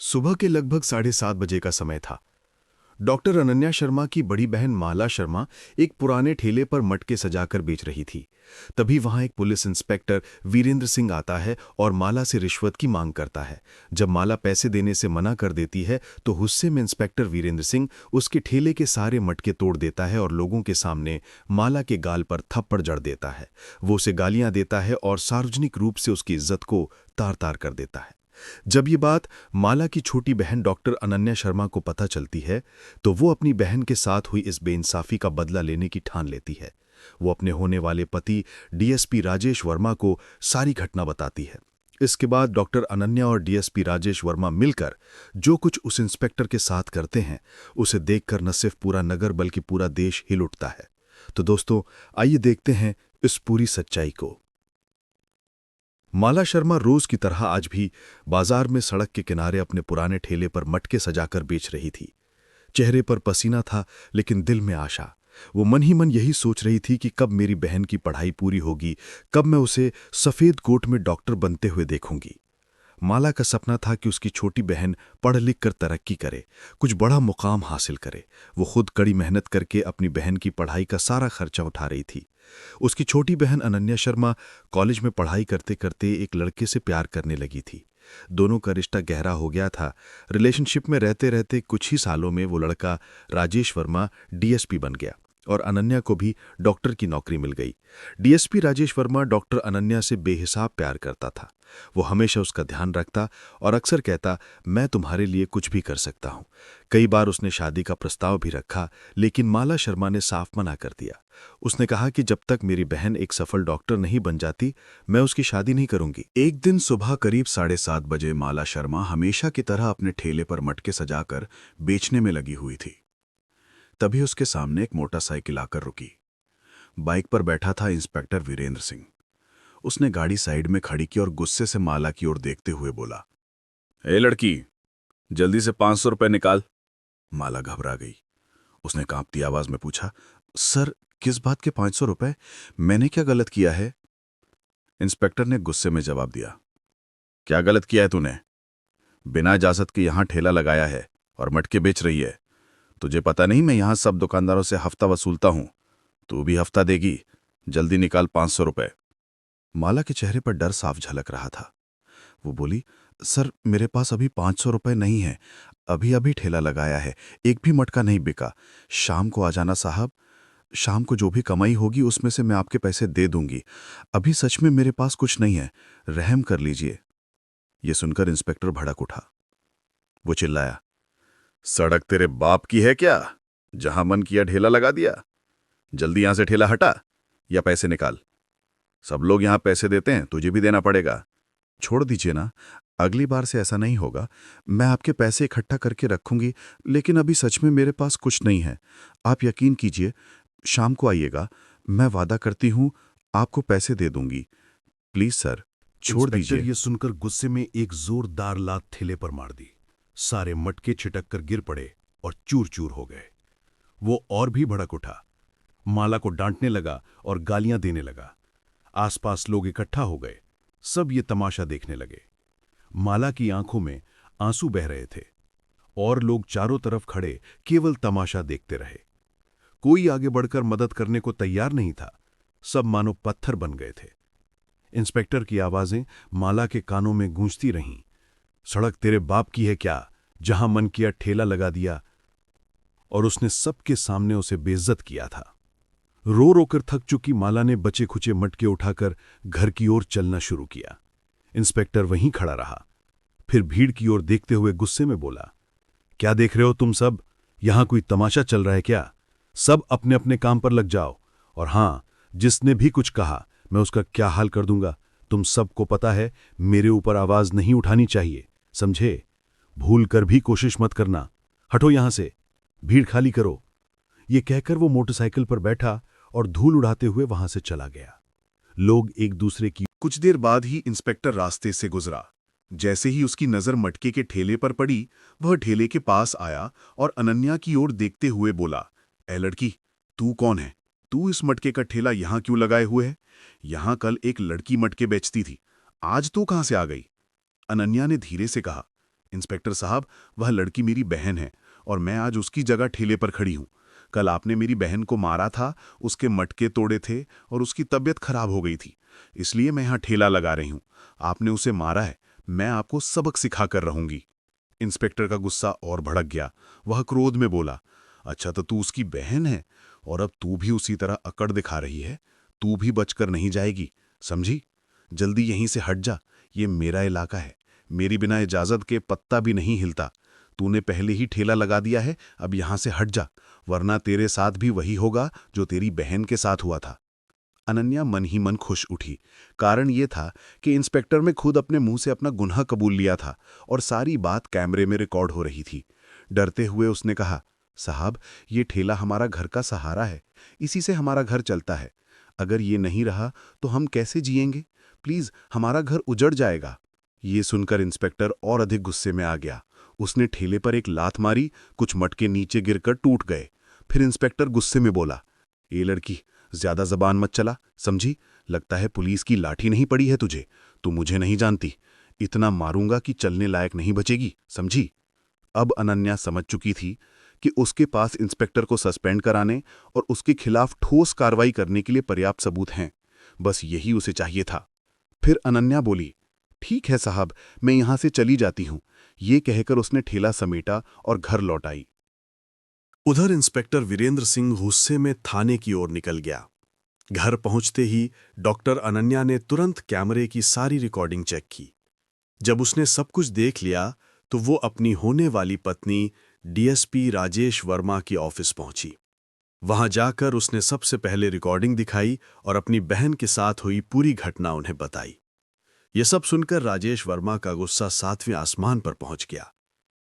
सुबह के लगभग 7:30 बजे का समय था। डॉक्टर अनन्या शर्मा की बड़ी बहन माला शर्मा एक पुराने ठेले पर मटके सजाकर बेच रही थी। तभी वहां एक पुलिस इंस्पेक्टर वीरेंद्र सिंह आता है और माला से रिश्वत की मांग करता है। जब माला पैसे देने से मना कर देती है तो गुस्से में इंस्पेक्टर वीरेंद्र सिंह उसके ठेले के सारे मटके तोड़ देता है और लोगों के सामने माला के गाल पर थप्पड़ जड़ देता है। वो उसे गालियां देता है और सार्वजनिक रूप से उसकी इज्जत को तार तार कर देता है। जब ये बात माला की छोटी बहन डॉक्टर अनन्या शर्मा को पता चलती है तो वो अपनी बहन के साथ हुई इस बेइंसाफी का बदला लेने की ठान लेती है। वो अपने होने वाले पति डीएसपी राजेश वर्मा को सारी घटना बताती है। इसके बाद डॉक्टर अनन्या और डीएसपी राजेश वर्मा मिलकर जो कुछ उस इंस्पेक्टर के साथ करते हैं उसे देखकर न सिर्फ पूरा नगर बल्कि पूरा देश हिल उठता है। तो दोस्तों, आइए देखते हैं इस पूरी सच्चाई को। माला शर्मा रोज की तरह आज भी बाजार में सड़क के किनारे अपने पुराने ठेले पर मटके सजाकर बेच रही थी। चेहरे पर पसीना था लेकिन दिल में आशा। वो मन ही मन यही सोच रही थी कि कब मेरी बहन की पढ़ाई पूरी होगी, कब मैं उसे सफेद कोट में डॉक्टर बनते हुए देखूंगी। माला का सपना था कि उसकी छोटी बहन पढ़ लिख कर तरक्की करे, कुछ बड़ा मुकाम हासिल करे। वो खुद कड़ी मेहनत करके अपनी बहन की पढ़ाई का सारा खर्चा उठा रही थी। उसकी छोटी बहन अनन्या शर्मा कॉलेज में पढ़ाई करते करते एक लड़के से प्यार करने लगी थी। दोनों का रिश्ता गहरा हो गया था। रिलेशनशिप में रहते रहते कुछ ही सालों में वो लड़का राजेश वर्मा डीएसपी बन गया और अनन्या को भी डॉक्टर की नौकरी मिल गई। डीएसपी राजेश वर्मा डॉक्टर अनन्या से बेहिसाब प्यार करता था। वो हमेशा उसका ध्यान रखता और अक्सर कहता, मैं तुम्हारे लिए कुछ भी कर सकता हूं। कई बार उसने शादी का प्रस्ताव भी रखा, लेकिन माला शर्मा ने साफ मना कर दिया। उसने कहा कि जब तक मेरी बहन एक सफल डॉक्टर नहीं बन जाती, मैं उसकी शादी नहीं करूंगी। एक दिन सुबह करीब 7:30 बजे माला शर्मा हमेशा की तरह अपने ठेले पर मटके सजाकर बेचने में लगी हुई थी। तभी उसके सामने एक मोटरसाइकिल आकर रुकी। बाइक पर बैठा था इंस्पेक्टर वीरेंद्र सिंह। उसने गाड़ी साइड में खड़ी की और गुस्से से माला की ओर देखते हुए बोला, ए लड़की, जल्दी से 500 रुपए निकाल। माला घबरा गई। उसने कांपती आवाज में पूछा, सर, किस बात के 500 रुपए? मैंने क्या गलत किया है? इंस्पेक्टर ने गुस्से में जवाब दिया, क्या गलत किया है तूने? बिना इजाजत के यहां ठेला लगाया है और मटके बेच रही है। तुझे पता नहीं मैं यहां सब दुकानदारों से हफ्ता वसूलता हूं? तू भी हफ्ता देगी। जल्दी निकाल 500 रुपए। माला के चेहरे पर डर साफ झलक रहा था। वो बोली, सर, मेरे पास अभी 500 रुपए नहीं है। अभी अभी ठेला लगाया है, एक भी मटका नहीं बिका। शाम को आ जाना साहब। शाम को जो भी कमाई होगी उसमें से मैं आपके पैसे दे दूंगी। अभी सच में मेरे पास कुछ नहीं है, रहम कर लीजिए। यह सुनकर इंस्पेक्टर भड़क उठा। वो चिल्लाया, सड़क तेरे बाप की है क्या? जहां मन किया ठेला लगा दिया। जल्दी यहां से ठेला हटा या पैसे निकाल। सब लोग यहां पैसे देते हैं, तुझे भी देना पड़ेगा। छोड़ दीजिए ना, अगली बार से ऐसा नहीं होगा। मैं आपके पैसे इकट्ठा करके रखूंगी, लेकिन अभी सच में मेरे पास कुछ नहीं है। आप यकीन कीजिए, शाम को आइएगा। मैं वादा करती हूं आपको पैसे दे दूंगी। प्लीज सर, छोड़ इंस्पेक्टर दीजिए। ये सुनकर गुस्से में एक जोरदार लात ठेले पर मार दी। सारे मटके छिटक कर गिर पड़े और चूर चूर हो गए। वो और भी भड़क उठा, माला को डांटने लगा और गालियां देने लगा। आसपास लोग इकट्ठा हो गए। सब ये तमाशा देखने लगे। माला की आंखों में आंसू बह रहे थे और लोग चारों तरफ खड़े केवल तमाशा देखते रहे। कोई आगे बढ़कर मदद करने को तैयार नहीं था। सब मानो पत्थर बन गए थे। इंस्पेक्टर की आवाजें माला के कानों में गूंजती रहीं। सड़क तेरे बाप की है क्या? जहां मन किया ठेला लगा दिया। और उसने सबके सामने उसे बेइज्जत किया था। रो रोकर थक चुकी माला ने बचे खुचे मटके उठाकर घर की ओर चलना शुरू किया। इंस्पेक्टर वहीं खड़ा रहा। फिर भीड़ की ओर देखते हुए गुस्से में बोला, क्या देख रहे हो तुम सब? यहां कोई तमाशा चल रहा है क्या? सब अपने अपने काम पर लग जाओ। और हां, जिसने भी कुछ कहा मैं उसका क्या हाल कर दूंगा। तुम सबको पता है, मेरे ऊपर आवाज नहीं उठानी चाहिए, समझे? भूल कर भी कोशिश मत करना। हटो यहां से, भीड़ खाली करो। ये कहकर वो मोटरसाइकिल पर बैठा और धूल उड़ाते हुए वहां से चला गया। लोग एक दूसरे की। कुछ देर बाद ही इंस्पेक्टर रास्ते से गुजरा। जैसे ही उसकी नजर मटके के ठेले पर पड़ी, वह ठेले के पास आया और अनन्या की ओर देखते हुए बोला, ए लड़की, तू कौन है? तू इस मटके का ठेला यहां क्यों लगाए हुए है? यहां कल एक लड़की मटके बेचती थी, आज तू कहां से आ गई? अनन्या ने धीरे से कहा, इंस्पेक्टर साहब, वह लड़की मेरी बहन है और मैं आज उसकी जगह ठेले पर खड़ी हूँ। कल आपने मेरी बहन को मारा था, उसके मटके तोड़े थे और उसकी तबीयत खराब हो गई थी, इसलिए मैं यहाँ ठेला लगा रही हूँ। आपने उसे मारा है, मैं आपको सबक सिखा कर रहूंगी। इंस्पेक्टर का गुस्सा और भड़क गया। वह क्रोध में बोला, अच्छा तो तू उसकी बहन है और अब तू भी उसी तरह अकड़ दिखा रही है। तू भी बचकर नहीं जाएगी, समझी? जल्दी यहीं से हट जा, ये मेरा इलाका है, मेरी बिना इजाजत के पत्ता भी नहीं हिलता। तूने पहले ही ठेला लगा दिया है, अब यहां से हट जा, वरना तेरे साथ भी वही होगा जो तेरी बहन के साथ हुआ था। अनन्या मन ही मन खुश उठी। कारण ये था कि इंस्पेक्टर में खुद अपने मुंह से अपना गुनाह कबूल लिया था और सारी बात कैमरे में रिकॉर्ड हो रही थी। डरते हुए उसने कहा, साहब, ये ठेला हमारा घर का सहारा है, इसी से हमारा घर चलता है। अगर ये नहीं रहा तो हम कैसे जिएंगे? प्लीज, हमारा घर उजड़ जाएगा। ये सुनकर इंस्पेक्टर और अधिक गुस्से में आ गया। उसने ठेले पर एक लात मारी, कुछ मटके नीचे गिरकर टूट गए। फिर इंस्पेक्टर गुस्से में बोला, ए लड़की, ज्यादा जबान मत चला, समझी? लगता है पुलिस की लाठी नहीं पड़ी है तुझे। तू मुझे नहीं जानती, इतना मारूंगा कि चलने लायक नहीं बचेगी, समझी? अब अनन्या समझ चुकी थी कि उसके पास इंस्पेक्टर को सस्पेंड कराने और उसके खिलाफ ठोस कार्रवाई करने के लिए पर्याप्त सबूत हैं। बस यही उसे चाहिए था। फिर अनन्या बोली, ठीक है साहब, मैं यहां से चली जाती हूं। ये कहकर उसने ठेला समेटा और घर लौट आई। उधर इंस्पेक्टर वीरेंद्र सिंह गुस्से में थाने की ओर निकल गया। घर पहुंचते ही डॉक्टर अनन्या ने तुरंत कैमरे की सारी रिकॉर्डिंग चेक की। जब उसने सब कुछ देख लिया तो वो अपनी होने वाली पत्नी डीएसपी राजेश वर्मा की ऑफिस पहुंची। वहां जाकर उसने सबसे पहले रिकॉर्डिंग दिखाई और अपनी बहन के साथ हुई पूरी घटना उन्हें बताई। ये सब सुनकर राजेश वर्मा का गुस्सा 7वें आसमान पर पहुंच गया।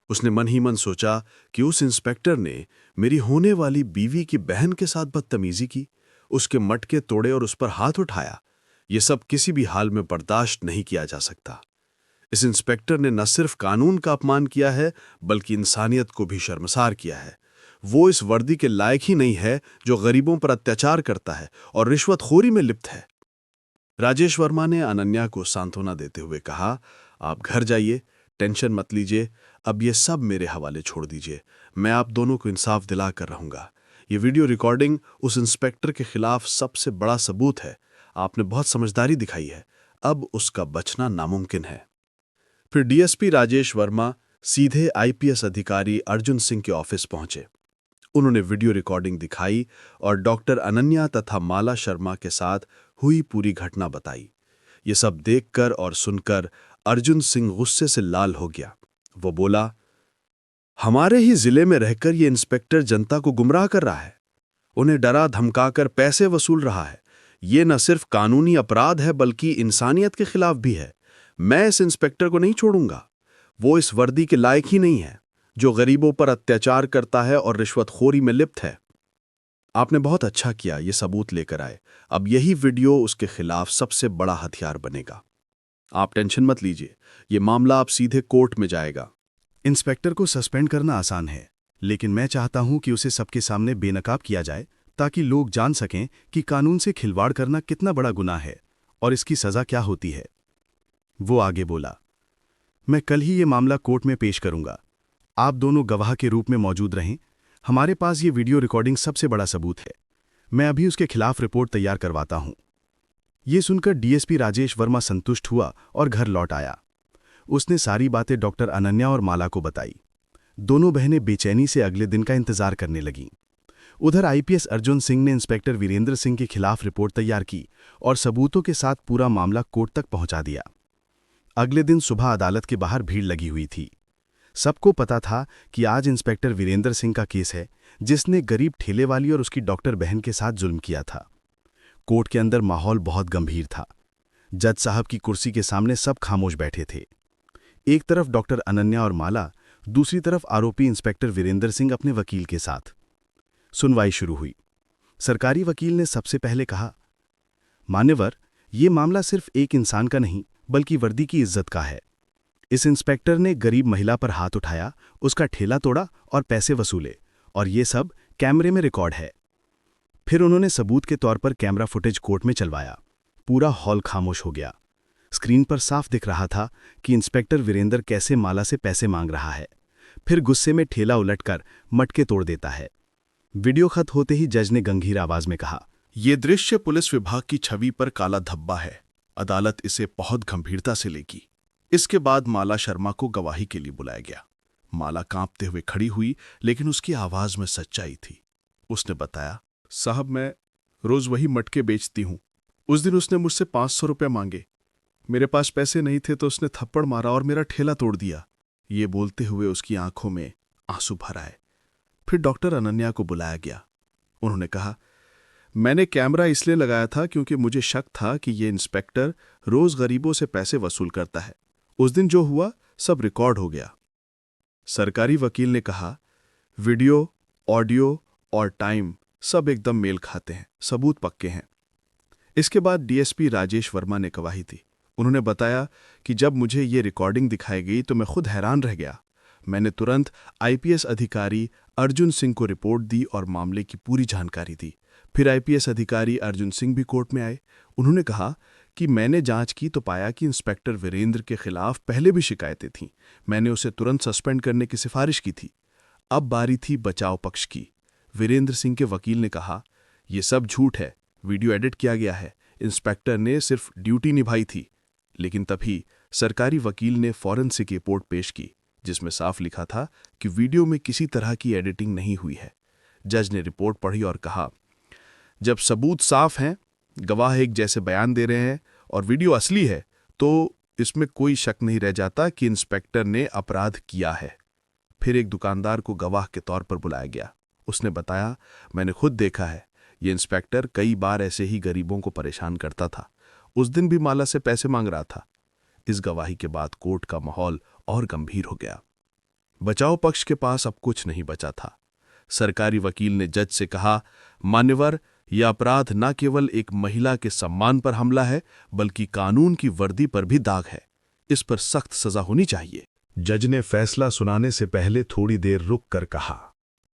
उसने मन ही मन सोचा कि उस इंस्पेक्टर ने मेरी होने वाली बीवी की बहन के साथ बदतमीजी की, उसके मटके तोड़े और उस पर हाथ उठाया। ये सब किसी भी हाल में बर्दाश्त नहीं किया जा सकता। इस इंस्पेक्टर ने न सिर्फ कानून का अपमान किया है, बल्कि इंसानियत को भी शर्मसार किया है। वो इस वर्दी के लायक ही नहीं है जो गरीबों पर अत्याचार करता है और रिश्वतखोरी में लिप्त है। राजेश वर्मा ने अनन्या को सांत्वना देते हुए कहा, आप घर जाइए, टेंशन मत लीजिए, अब ये सब मेरे हवाले छोड़ दीजिए। मैं आप दोनों को इंसाफ दिला कर रहूंगा। ये वीडियो रिकॉर्डिंग उस इंस्पेक्टर के खिलाफ सबसे बड़ा सबूत है। आपने बहुत समझदारी दिखाई है, अब उसका बचना नामुमकिन है। फिर डीएसपी राजेश वर्मा सीधे आईपीएस अधिकारी अर्जुन सिंह के ऑफिस पहुंचे। उन्होंने वीडियो रिकॉर्डिंग दिखाई और डॉक्टर अनन्या तथा माला शर्मा के साथ हुई पूरी घटना बताई। ये सब देखकर और सुनकर अर्जुन सिंह गुस्से से लाल हो गया। वो बोला, हमारे ही जिले में रहकर ये इंस्पेक्टर जनता को गुमराह कर रहा है, उन्हें डरा धमकाकर पैसे वसूल रहा है। ये न सिर्फ कानूनी अपराध है बल्कि इंसानियत के खिलाफ भी है। मैं इस इंस्पेक्टर को नहीं छोड़ूंगा। वो इस वर्दी के लायक ही नहीं है जो गरीबों पर अत्याचार करता है और रिश्वतखोरी में लिप्त है। आपने बहुत अच्छा किया ये सबूत लेकर आए। अब यही वीडियो उसके खिलाफ सबसे बड़ा हथियार बनेगा। आप टेंशन मत लीजिए, ये मामला अब सीधे कोर्ट में जाएगा। इंस्पेक्टर को सस्पेंड करना आसान है, लेकिन मैं चाहता हूं कि उसे सबके सामने बेनकाब किया जाए ताकि लोग जान सकें कि कानून से खिलवाड़ करना कितना बड़ा गुनाह है और इसकी सजा क्या होती है। वो आगे बोला, मैं कल ही ये मामला कोर्ट में पेश करूंगा। आप दोनों गवाह के रूप में मौजूद रहें। हमारे पास ये वीडियो रिकॉर्डिंग सबसे बड़ा सबूत है। मैं अभी उसके खिलाफ रिपोर्ट तैयार करवाता हूं। ये सुनकर डीएसपी राजेश वर्मा संतुष्ट हुआ और घर लौट आया। उसने सारी बातें डॉक्टर अनन्या और माला को बताई। दोनों बहनें बेचैनी से अगले दिन का इंतजार करने लगीं। उधर आईपीएस अर्जुन सिंह ने इंस्पेक्टर वीरेंद्र सिंह के खिलाफ रिपोर्ट तैयार की और सबूतों के साथ पूरा मामला कोर्ट तक पहुंचा दिया। अगले दिन सुबह अदालत के बाहर भीड़ लगी हुई थी। सबको पता था कि आज इंस्पेक्टर वीरेंद्र सिंह का केस है, जिसने गरीब ठेले वाली और उसकी डॉक्टर बहन के साथ जुल्म किया था। कोर्ट के अंदर माहौल बहुत गंभीर था। जज साहब की कुर्सी के सामने सब खामोश बैठे थे। एक तरफ डॉक्टर अनन्या और माला, दूसरी तरफ आरोपी इंस्पेक्टर वीरेंद्र सिंह अपने वकील के साथ। सुनवाई शुरू हुई। सरकारी वकील ने सबसे पहले कहा, मान्यवर, ये मामला सिर्फ एक इंसान का नहीं बल्कि वर्दी की इज्जत का है। इस इंस्पेक्टर ने गरीब महिला पर हाथ उठाया, उसका ठेला तोड़ा और पैसे वसूले, और ये सब कैमरे में रिकॉर्ड है। फिर उन्होंने सबूत के तौर पर कैमरा फुटेज कोर्ट में चलवाया। पूरा हॉल खामोश हो गया। स्क्रीन पर साफ दिख रहा था कि इंस्पेक्टर वीरेंद्र कैसे माला से पैसे मांग रहा है, फिर गुस्से में ठेला उलटकर मटके तोड़ देता है। वीडियो खत्म होते ही जज ने गंभीर आवाज में कहा, ये दृश्य पुलिस विभाग की छवि पर काला धब्बा है। अदालत इसे बहुत गंभीरता से लेगी। इसके बाद माला शर्मा को गवाही के लिए बुलाया गया। माला कांपते हुए खड़ी हुई, लेकिन उसकी आवाज में सच्चाई थी। उसने बताया, साहब मैं रोज वही मटके बेचती हूं। उस दिन उसने मुझसे 500 रुपये मांगे। मेरे पास पैसे नहीं थे तो उसने थप्पड़ मारा और मेरा ठेला तोड़ दिया। ये बोलते हुए उसकी आंखों में आंसू भर आए। फिर डॉक्टर अनन्या को बुलाया गया। उन्होंने कहा, मैंने कैमरा इसलिए लगाया था क्योंकि मुझे शक था कि ये इंस्पेक्टर रोज गरीबों से पैसे वसूल करता है। उस दिन जो हुआ सब रिकॉर्ड हो गया। सरकारी वकील ने कहा, वीडियो, ऑडियो और टाइम सब एकदम मेल खाते हैं, सबूत पक्के हैं। इसके बाद डीएसपी राजेश वर्मा ने गवाही दी। उन्होंने बताया कि जब मुझे ये रिकॉर्डिंग दिखाई गई तो मैं खुद हैरान रह गया। मैंने तुरंत आईपीएस अधिकारी अर्जुन सिंह को रिपोर्ट दी और मामले की पूरी जानकारी दी। फिर आईपीएस अधिकारी अर्जुन सिंह भी कोर्ट में आए। उन्होंने कहा कि मैंने जांच की तो पाया कि इंस्पेक्टर वीरेंद्र के खिलाफ पहले भी शिकायतें थीं। मैंने उसे तुरंत सस्पेंड करने की सिफारिश की थी। अब बारी थी बचाव पक्ष की। वीरेंद्र सिंह के वकील ने कहा, यह सब झूठ है, वीडियो एडिट किया गया है, इंस्पेक्टर ने सिर्फ ड्यूटी निभाई थी। लेकिन तभी सरकारी वकील ने फॉरेंसिक रिपोर्ट पेश की, जिसमें साफ लिखा था कि वीडियो में किसी तरह की एडिटिंग नहीं हुई है। जज ने रिपोर्ट पढ़ी और कहा, जब सबूत साफ हैं, गवाह एक जैसे बयान दे रहे हैं और वीडियो असली है, तो इसमें कोई शक नहीं रह जाता कि इंस्पेक्टर ने अपराध किया है। फिर एक दुकानदार को गवाह के तौर पर बुलाया गया। उसने बताया, मैंने खुद देखा है, ये इंस्पेक्टर कई बार ऐसे ही गरीबों को परेशान करता था। उस दिन भी माला से पैसे मांग रहा था। इस गवाही के बाद कोर्ट का माहौल और गंभीर हो गया। बचाव पक्ष के पास अब कुछ नहीं बचा था। सरकारी वकील ने जज से कहा, मान्यवर, यह अपराध न केवल एक महिला के सम्मान पर हमला है, बल्कि कानून की वर्दी पर भी दाग है। इस पर सख्त सजा होनी चाहिए। जज ने फैसला सुनाने से पहले थोड़ी देर रुक कर कहा,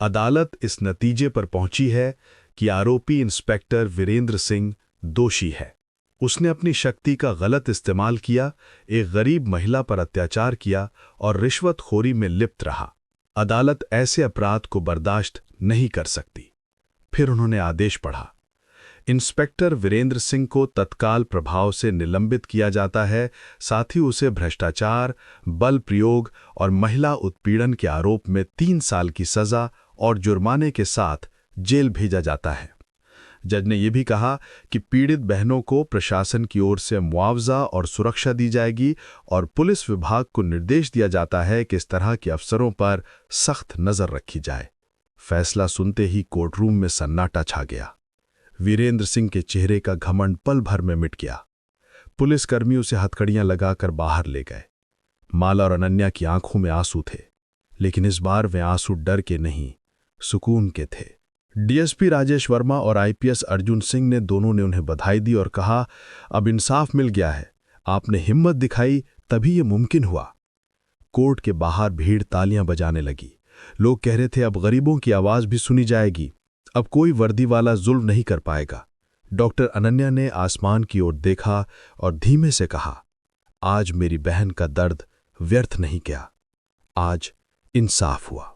अदालत इस नतीजे पर पहुंची है कि आरोपी इंस्पेक्टर वीरेंद्र सिंह दोषी है। उसने अपनी शक्ति का गलत इस्तेमाल किया, एक गरीब महिला पर अत्याचार किया और रिश्वतखोरी में लिप्त रहा। अदालत ऐसे अपराध को बर्दाश्त नहीं कर सकती। फिर उन्होंने आदेश पढ़ा, इंस्पेक्टर वीरेंद्र सिंह को तत्काल प्रभाव से निलंबित किया जाता है। साथ ही उसे भ्रष्टाचार, बल प्रयोग और महिला उत्पीड़न के आरोप में 3 साल की सजा और जुर्माने के साथ जेल भेजा जाता है। जज ने यह भी कहा कि पीड़ित बहनों को प्रशासन की ओर से मुआवजा और सुरक्षा दी जाएगी और पुलिस विभाग को निर्देश दिया जाता है कि इस तरह के अफसरों पर सख्त नजर रखी जाए। फैसला सुनते ही कोर्टरूम में सन्नाटा छा गया। वीरेंद्र सिंह के चेहरे का घमंड पल भर में मिट गया। पुलिसकर्मी उसे हथकड़ियां लगाकर बाहर ले गए। माला और अनन्या की आंखों में आंसू थे, लेकिन इस बार वे आंसू डर के नहीं, सुकून के थे। डीएसपी राजेश वर्मा और आईपीएस अर्जुन सिंह ने दोनों ने उन्हें बधाई दी और कहा, अब इंसाफ मिल गया है, आपने हिम्मत दिखाई तभी ये मुमकिन हुआ। कोर्ट के बाहर भीड़ तालियां बजाने लगी। लोग कह रहे थे, अब गरीबों की आवाज भी सुनी जाएगी, अब कोई वर्दी वाला जुल्म नहीं कर पाएगा। डॉक्टर अनन्या ने आसमान की ओर देखा और धीमे से कहा, आज मेरी बहन का दर्द व्यर्थ नहीं गया, आज इंसाफ हुआ।